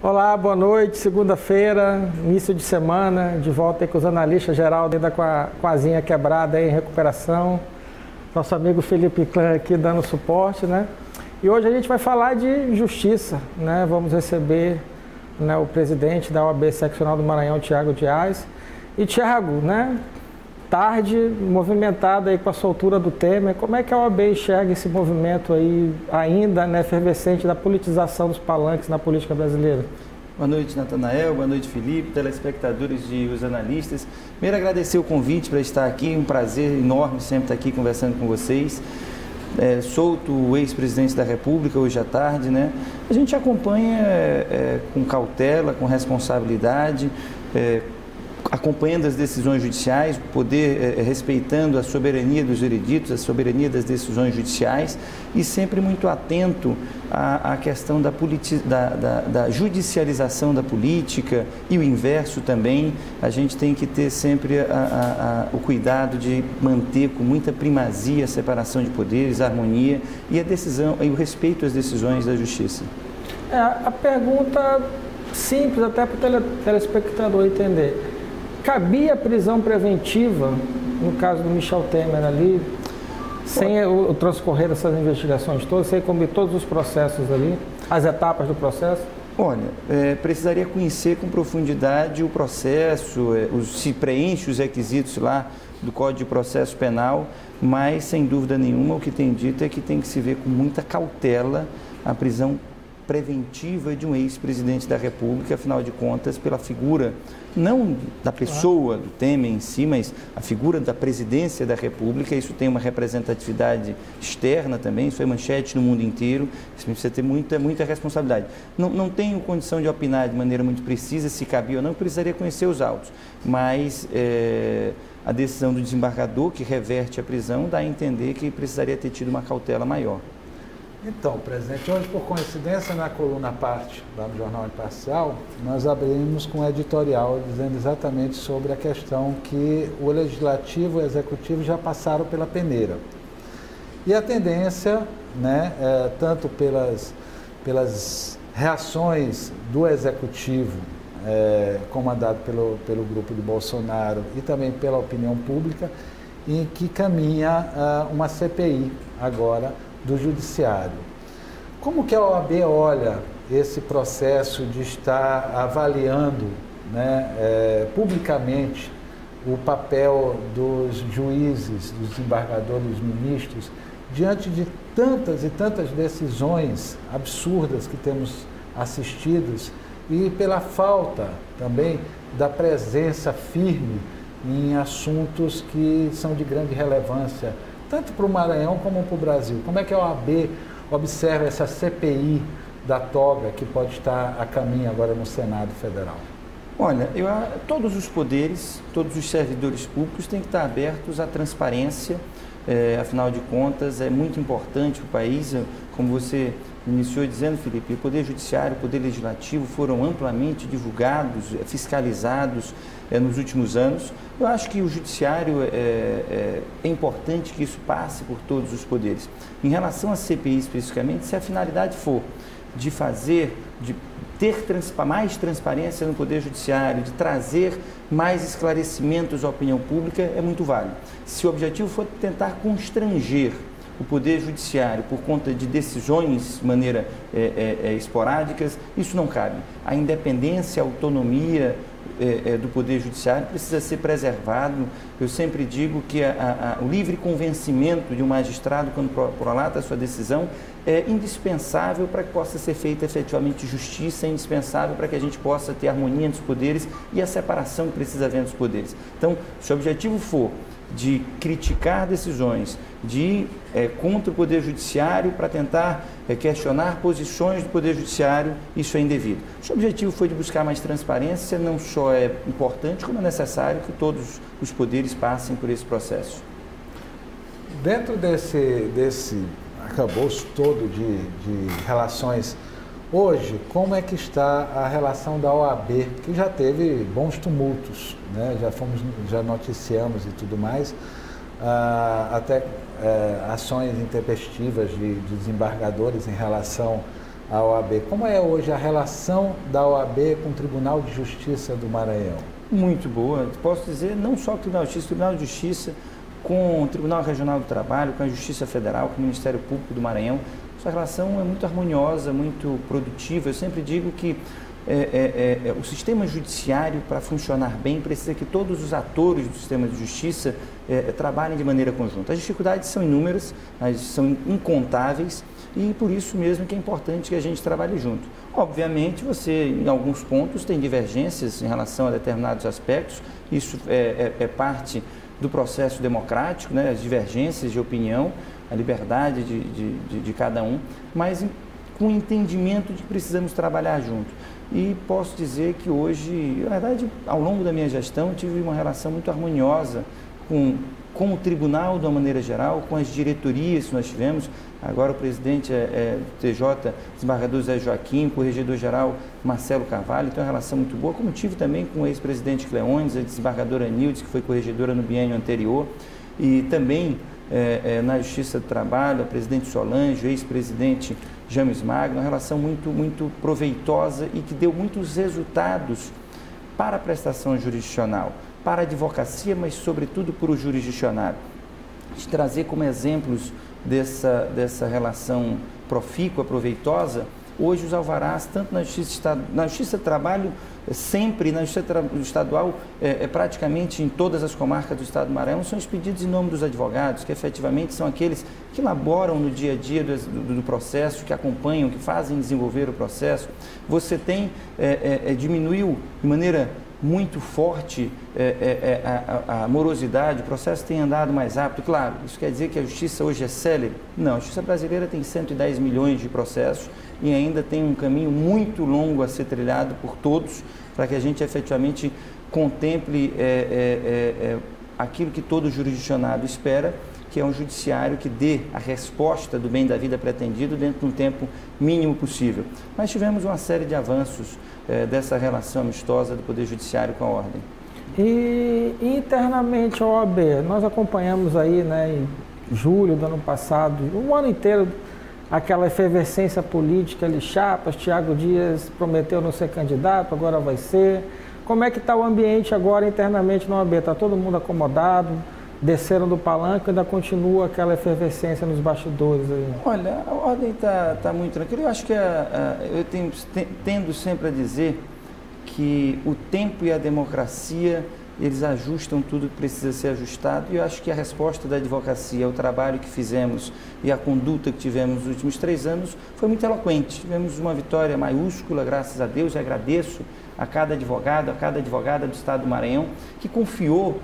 Olá, boa noite, segunda-feira, início de semana, de volta aí com os analistas, Geraldo ainda com a asinha quebrada aí em recuperação, nosso amigo Felipe Clã aqui dando suporte, né? E hoje a gente vai falar de justiça, né? Vamos receber, né, o presidente da OAB Seccional do Maranhão, Thiago Dias. E Thiago, né? Tarde movimentada aí com a soltura do Temer, como é que a OAB enxerga esse movimento aí ainda, né, efervescente da politização dos palanques na política brasileira? Boa noite, Natanael, boa noite, Felipe, telespectadores e os analistas. Primeiro, agradecer o convite para estar aqui, um prazer enorme sempre estar aqui conversando com vocês. Solto o ex-presidente da República hoje à tarde, né? A gente acompanha com cautela, com responsabilidade, acompanhando as decisões judiciais, o poder respeitando a soberania dos vereditos, a soberania das decisões judiciais e sempre muito atento à questão da judicialização da política e o inverso também. A gente tem que ter sempre o cuidado de manter com muita primazia a separação de poderes, a harmonia e a decisão e o respeito às decisões da justiça. A pergunta simples até para o telespectador entender. Cabia prisão preventiva, no caso do Michel Temer ali, sem o transcorrer dessas investigações todas, sem cumprir todos os processos ali, as etapas do processo? Olha, precisaria conhecer com profundidade o processo, se preenche os requisitos lá do Código de Processo Penal, mas, sem dúvida nenhuma, o que tem dito é que tem que se ver com muita cautela a prisão preventiva de um ex-presidente da República, afinal de contas, pela figura, não da pessoa do Temer em si, mas a figura da presidência da República. Isso tem uma representatividade externa também, isso é manchete no mundo inteiro, isso precisa ter muita responsabilidade. Não tenho condição de opinar de maneira muito precisa se cabia ou não, precisaria conhecer os autos, mas a decisão do desembargador que reverte a prisão dá a entender que precisaria ter tido uma cautela maior. Então, presidente, hoje, por coincidência, na coluna à parte, lá no Jornal Imparcial, nós abrimos com um editorial dizendo exatamente sobre a questão que o Legislativo e o Executivo já passaram pela peneira. E a tendência, né, tanto pelas reações do Executivo, comandado pelo grupo de Bolsonaro, e também pela opinião pública, em que caminha uma CPI agora do Judiciário. Como que a OAB olha esse processo de estar avaliando, né, publicamente o papel dos juízes, dos desembargadores, dos ministros, diante de tantas e tantas decisões absurdas que temos assistidos e pela falta também da presença firme em assuntos que são de grande relevância, tanto para o Maranhão como para o Brasil? Como é que a OAB observa essa CPI da toga que pode estar a caminho agora no Senado Federal? Olha, todos os poderes, todos os servidores públicos têm que estar abertos à transparência, afinal de contas é muito importante para o país, como você iniciou dizendo, Felipe, o Poder Judiciário, o Poder Legislativo foram amplamente divulgados, fiscalizados nos últimos anos. Eu acho que o Judiciário é importante que isso passe por todos os poderes. Em relação à CPI especificamente, se a finalidade for de ter mais transparência no Poder Judiciário, de trazer mais esclarecimentos à opinião pública, é muito válido. Se o objetivo for tentar constranger o Poder Judiciário por conta de decisões de maneira esporádicas, isso não cabe. A independência, a autonomia do Poder Judiciário precisa ser preservado. Eu sempre digo que o livre convencimento de um magistrado quando prolata a sua decisão é indispensável para que possa ser feita efetivamente justiça, é indispensável para que a gente possa ter harmonia entre os poderes e a separação que precisa haver entre os poderes. Então, se o objetivo for de criticar decisões, de ir contra o Poder Judiciário para tentar questionar posições do Poder Judiciário, isso é indevido. Se o objetivo foi de buscar mais transparência, não só é importante, como é necessário que todos os poderes passem por esse processo. Dentro desse arcabouço todo de relações, hoje, como é que está a relação da OAB, que já teve bons tumultos, né? Já noticiamos e tudo mais, até ações intempestivas de desembargadores em relação a OAB. Como é hoje a relação da OAB com o Tribunal de Justiça do Maranhão? Muito boa. Posso dizer, não só o Tribunal de Justiça, com o Tribunal Regional do Trabalho, com a Justiça Federal, com o Ministério Público do Maranhão. Essa relação é muito harmoniosa, muito produtiva. Eu sempre digo que o sistema judiciário, para funcionar bem, precisa que todos os atores do sistema de justiça trabalhem de maneira conjunta. As dificuldades são inúmeras, são incontáveis, e por isso mesmo que é importante que a gente trabalhe junto. Obviamente, você, em alguns pontos, tem divergências em relação a determinados aspectos, isso é parte do processo democrático, né? As divergências de opinião, a liberdade de cada um, mas com o entendimento de que precisamos trabalhar junto. E posso dizer que hoje, na verdade, ao longo da minha gestão, tive uma relação muito harmoniosa com o tribunal de uma maneira geral, com as diretorias que nós tivemos. Agora o presidente do TJ, desembargador Zé Joaquim, com o corregedor-geral Marcelo Carvalho, então é uma relação muito boa, como tive também com o ex-presidente Cleones, a desembargadora Nildes, que foi corregedora no biênio anterior, e também na Justiça do Trabalho, a presidente Solange, o ex-presidente James Magno, uma relação muito proveitosa e que deu muitos resultados para a prestação jurisdicional, para a advocacia, mas sobretudo para o jurisdicionado. De trazer como exemplos dessa relação profícua, proveitosa, hoje os alvarás, tanto na Justiça do Trabalho, sempre, na Justiça Estadual, praticamente em todas as comarcas do Estado do Maranhão, são expedidos em nome dos advogados, que efetivamente são aqueles que laboram no dia a dia do processo, que acompanham, que fazem desenvolver o processo. Você diminuiu de maneira muito forte a morosidade, o processo tem andado mais rápido. Claro, isso quer dizer que a justiça hoje é célere? Não, a justiça brasileira tem 110 milhões de processos e ainda tem um caminho muito longo a ser trilhado por todos para que a gente efetivamente contemple aquilo que todo jurisdicionado espera, que é um judiciário que dê a resposta do bem da vida pretendido dentro de um tempo mínimo possível. Mas tivemos uma série de avanços dessa relação amistosa do Poder Judiciário com a Ordem. E internamente a OAB, nós acompanhamos aí, né, em julho do ano passado, um ano inteiro, aquela efervescência política ali, chapas, Thiago Dias prometeu não ser candidato, agora vai ser. Como é que está o ambiente agora internamente na OAB? Está todo mundo acomodado? Desceram do palanque, ainda continua aquela efervescência nos bastidores aí? Olha, a Ordem está muito tranquila. Eu acho que eu tendo sempre a dizer que o tempo e a democracia, eles ajustam tudo que precisa ser ajustado, e eu acho que a resposta da advocacia ao trabalho que fizemos e a conduta que tivemos nos últimos 3 anos foi muito eloquente. Tivemos uma vitória maiúscula, graças a Deus, e agradeço a cada advogado, a cada advogada do Estado do Maranhão que confiou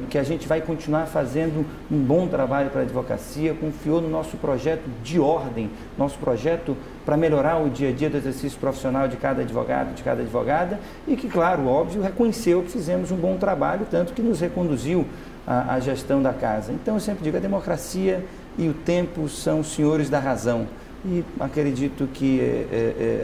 que a gente vai continuar fazendo um bom trabalho para a advocacia, confiou no nosso projeto de ordem, nosso projeto para melhorar o dia a dia do exercício profissional de cada advogado, de cada advogada, e que, claro, óbvio, reconheceu que fizemos um bom trabalho, tanto que nos reconduziu à gestão da casa. Então, eu sempre digo, a democracia e o tempo são os senhores da razão. E acredito que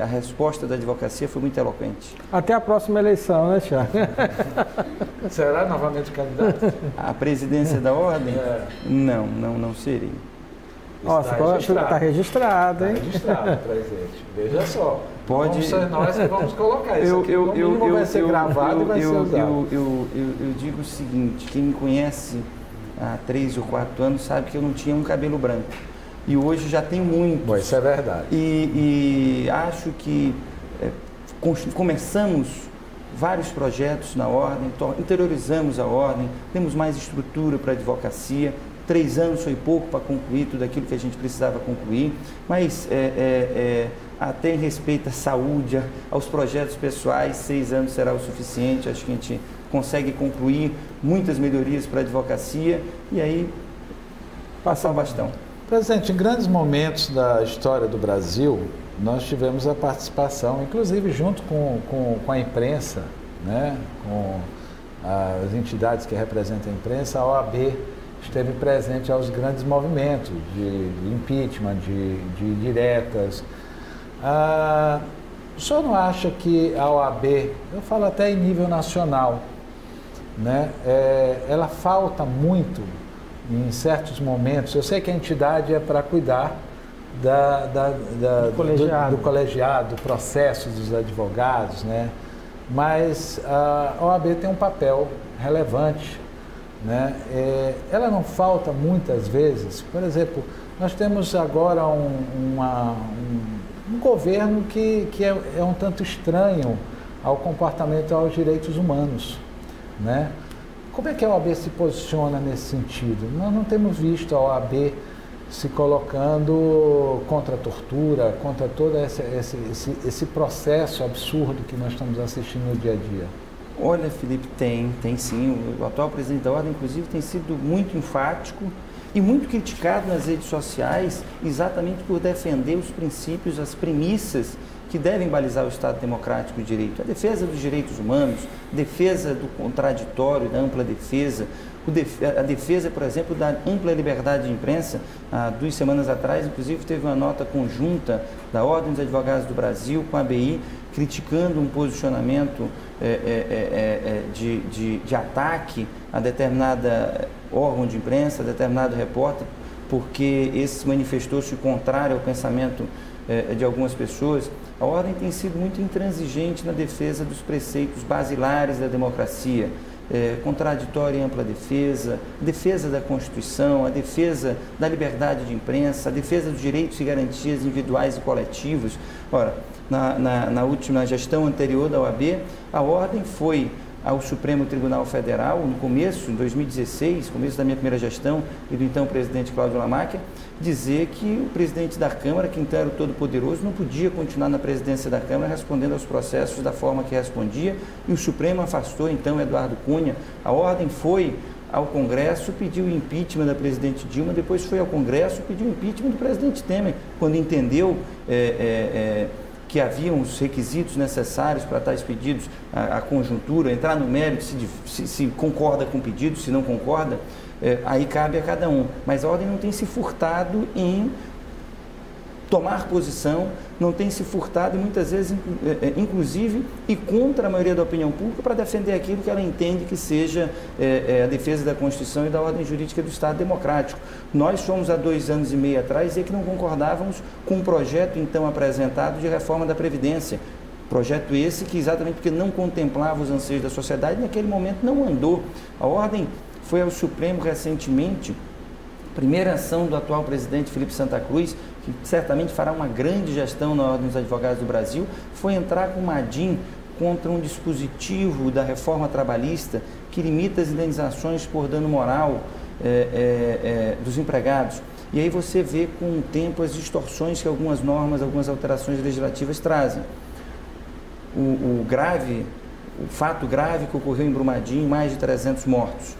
a resposta da advocacia foi muito eloquente. Até a próxima eleição, né, Thiago? Será novamente candidato? A presidência da Ordem? Não serei. Está registrado, hein? Está registrado, presidente. Veja só. Pode... Vamos ser nós que vamos colocar isso aqui. Vai ser gravado e vai ser usado. Eu digo o seguinte, quem me conhece há 3 ou 4 anos sabe que eu não tinha um cabelo branco. E hoje já tem muito. Bom, isso é verdade. E acho que começamos vários projetos na Ordem, interiorizamos a Ordem, temos mais estrutura para a advocacia. 3 anos foi pouco para concluir tudo aquilo que a gente precisava concluir, mas até em respeito à saúde, aos projetos pessoais, 6 anos será o suficiente. Acho que a gente consegue concluir muitas melhorias para a advocacia e aí passar o bastão. Presidente, em grandes momentos da história do Brasil, nós tivemos a participação, inclusive junto com a imprensa, né, com as entidades que representam a imprensa, a OAB esteve presente aos grandes movimentos de impeachment, de diretas. O senhor não acha que a OAB, eu falo até em nível nacional, né, ela falta muito em certos momentos? Eu sei que a entidade é para cuidar do colegiado, do processo dos advogados, né? Mas a OAB tem um papel relevante, né? Ela não falta muitas vezes. Por exemplo, nós temos agora um governo que é um tanto estranho ao comportamento aos direitos humanos, né? Como é que a OAB se posiciona nesse sentido? Nós não temos visto a OAB se colocando contra a tortura, contra todo esse processo absurdo que nós estamos assistindo no dia a dia. Olha, Felipe, tem sim. O atual presidente da Ordem, inclusive, tem sido muito enfático e muito criticado nas redes sociais, exatamente por defender os princípios, as premissas que devem balizar o Estado Democrático de Direito. A defesa dos direitos humanos, defesa do contraditório, da ampla defesa, a defesa, por exemplo, da ampla liberdade de imprensa. Há 2 semanas atrás, inclusive, teve uma nota conjunta da Ordem dos Advogados do Brasil com a ABI, criticando um posicionamento de ataque a determinada órgão de imprensa, a determinado repórter, porque esse manifestou-se contrário ao pensamento de algumas pessoas. A Ordem tem sido muito intransigente na defesa dos preceitos basilares da democracia, contraditória e ampla defesa, defesa da Constituição, a defesa da liberdade de imprensa, a defesa dos direitos e garantias individuais e coletivos. Ora, na última gestão anterior da OAB, a Ordem foi ao Supremo Tribunal Federal, no começo, em 2016, começo da minha primeira gestão, e do então presidente Cláudio Lamáquia, dizer que o presidente da Câmara, que então era o todo-poderoso, não podia continuar na presidência da Câmara respondendo aos processos da forma que respondia, e o Supremo afastou então Eduardo Cunha. A Ordem foi ao Congresso, pediu o impeachment da presidente Dilma, depois foi ao Congresso, pediu o impeachment do presidente Temer, quando entendeu que haviam os requisitos necessários para tais pedidos, a conjuntura, entrar no mérito, se concorda com o pedido, se não concorda, aí cabe a cada um. Mas a Ordem não tem se furtado em tomar posição, não tem se furtado, muitas vezes, inclusive, e contra a maioria da opinião pública, para defender aquilo que ela entende que seja a defesa da Constituição e da ordem jurídica do Estado Democrático. Nós fomos, há 2 anos e meio atrás, dizer que não concordávamos com um projeto, então, apresentado de reforma da Previdência. Projeto esse que, exatamente porque não contemplava os anseios da sociedade, naquele momento não andou. A Ordem foi ao Supremo recentemente, primeira ação do atual presidente Felipe Santa Cruz, que certamente fará uma grande gestão na Ordem dos Advogados do Brasil, foi entrar com uma ADIM contra um dispositivo da reforma trabalhista que limita as indenizações por dano moral dos empregados. E aí você vê com o tempo as distorções que algumas normas, algumas alterações legislativas trazem. O fato grave que ocorreu em Brumadinho, mais de 300 mortos.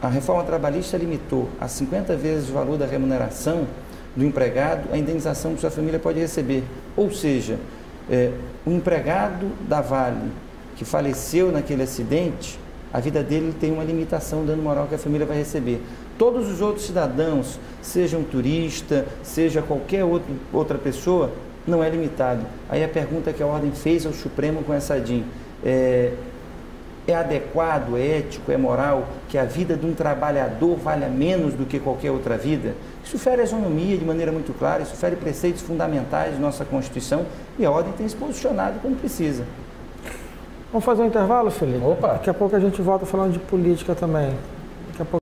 A reforma trabalhista limitou a 50 vezes o valor da remuneração do empregado a indenização que sua família pode receber. Ou seja, o empregado da Vale que faleceu naquele acidente, a vida dele tem uma limitação do dano moral que a família vai receber. Todos os outros cidadãos, seja um turista, seja qualquer outra pessoa, não é limitado. Aí a pergunta que a Ordem fez ao Supremo com essa ADIM é adequado, é ético, é moral que a vida de um trabalhador valha menos do que qualquer outra vida? Isso fere a isonomia de maneira muito clara, isso fere preceitos fundamentais de nossa Constituição e a Ordem tem se posicionado quando precisa. Vamos fazer um intervalo, Felipe? Opa! Daqui a pouco a gente volta falando de política também. Daqui a pouco.